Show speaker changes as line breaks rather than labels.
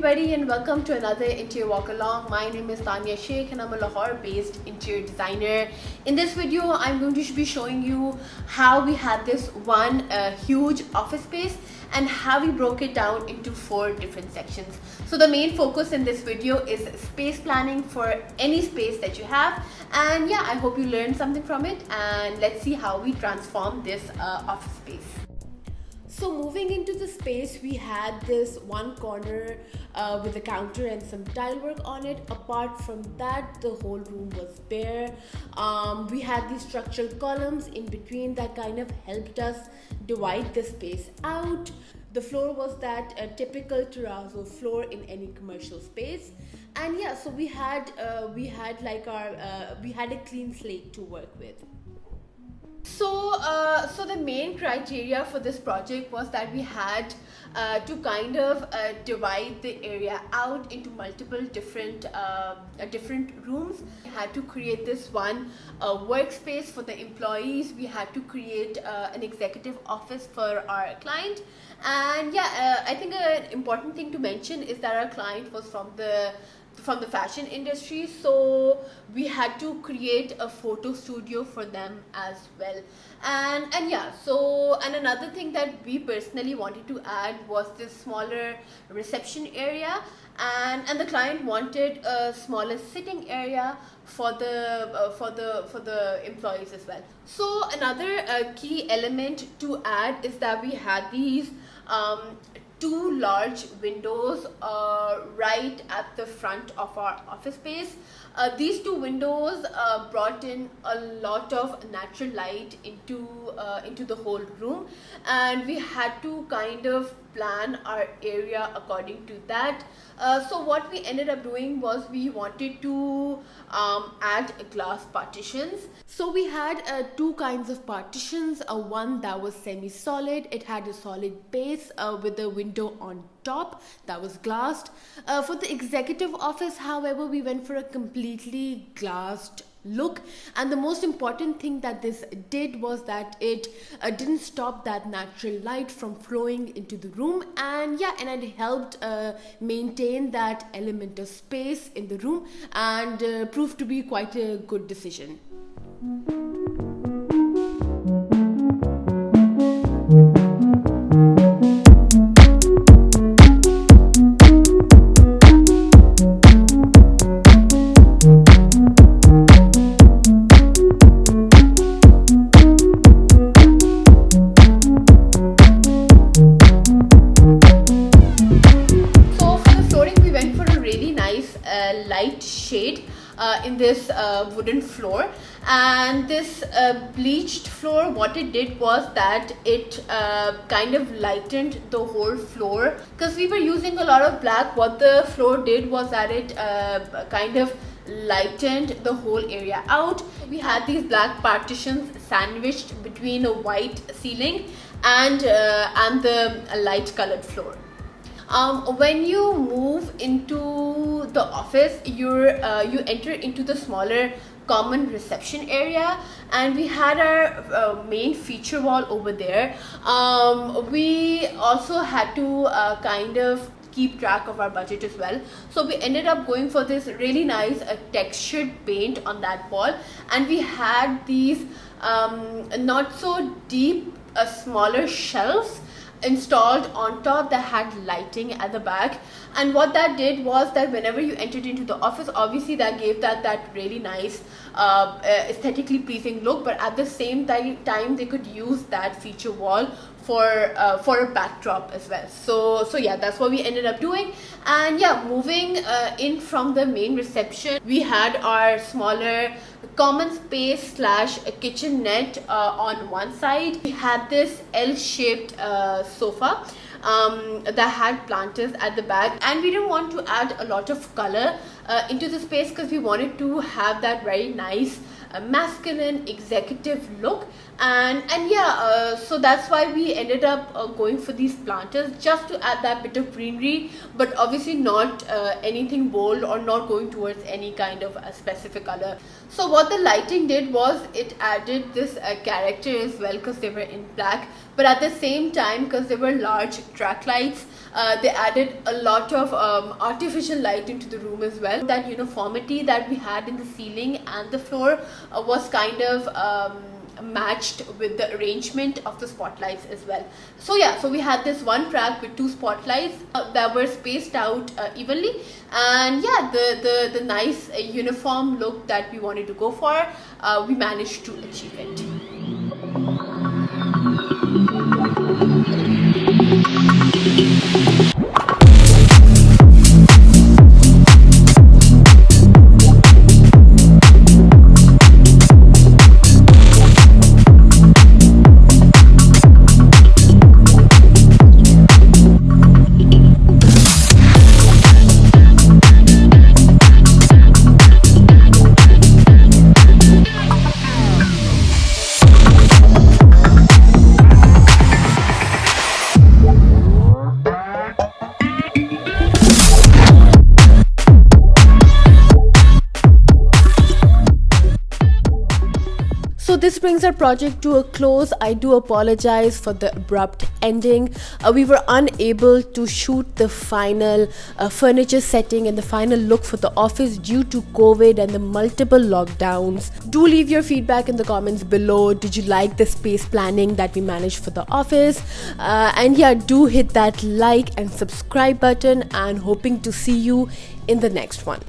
everybody, and welcome to another Interior Walk Along. My name is Tanya Sheikh and I'm a Lahore-based interior designer. In this video, I'm going to be showing you how we had this one huge office space and how we broke it down into 4 different sections. So the main focus in this video is space planning for any space that you have, and yeah, I hope you learned something from it, and let's see how we transform this office space. So moving into the space, we had this one corner with a counter and some tile work on it. Apart from that, the whole room was bare. We had these structural columns in between that kind of helped us divide the space out. The floor was that typical terrazzo floor in any commercial space. And yeah, so we had a clean slate to work with. So the main criteria for this project was that we had to kind of divide the area out into multiple different rooms. We had to create this one workspace for the employees. We had to create an executive office for our client. And yeah, I think an important thing to mention is that our client was from the fashion industry, so we had to create a photo studio for them as well. And yeah, so and another thing that we personally wanted to add was this smaller reception area, and the client wanted a smaller sitting area for the employees as well. So another key element to add is that we had these 2 large windows right at the front of our office space. These 2 windows brought in a lot of natural light into the whole room, and we had to kind of plan our area according to that. So what we ended up doing was we wanted to add glass partitions. So we had 2 kinds of partitions. One that was semi-solid. It had a solid base with a window on top that was glassed. For the executive office, however, we went for a completely glassed look, and the most important thing that this did was that it didn't stop that natural light from flowing into the room, and yeah, and it helped maintain that element of space in the room, and proved to be quite a good decision. Light shade in this wooden floor, and this bleached floor, what it did was that it kind of lightened the whole floor. Because we were using a lot of black, what the floor did was that it kind of lightened the whole area out. We had these black partitions sandwiched between a white ceiling and the light colored floor. When you move into the office, you enter into the smaller common reception area, and we had our main feature wall over there. We also had to kind of keep track of our budget as well, so we ended up going for this really nice textured paint on that wall, and we had these not so deep smaller shelves installed on top that had lighting at the back. And what that did was that whenever you entered into the office, obviously that gave that really nice aesthetically pleasing look, but at the same time they could use that feature wall for a backdrop as well. So yeah, that's what we ended up doing. And yeah, moving in from the main reception, we had our smaller common space slash kitchenette on one side. We had this L-shaped sofa that had planters at the back, and we didn't want to add a lot of color into the space because we wanted to have that very nice masculine executive look. And yeah, so that's why we ended up going for these planters, just to add that bit of greenery, but obviously not anything bold or not going towards any kind of a specific color. So what the lighting did was it added this character as well, because they were in black, but at the same time, because they were large track lights, they added a lot of artificial light into the room as well. That uniformity that we had in the ceiling and the floor was kind of matched with the arrangement of the spotlights as well. So yeah, so we had this one track with 2 spotlights that were spaced out evenly, and yeah, the nice uniform look that we wanted to go for, we managed to achieve it. So this brings our project to a close. I do apologize for the abrupt ending. We were unable to shoot the final furniture setting and the final look for the office due to COVID and the multiple lockdowns. Do leave your feedback in the comments below. Did you like the space planning that we managed for the office? And yeah, do hit that like and subscribe button, and hoping to see you in the next one.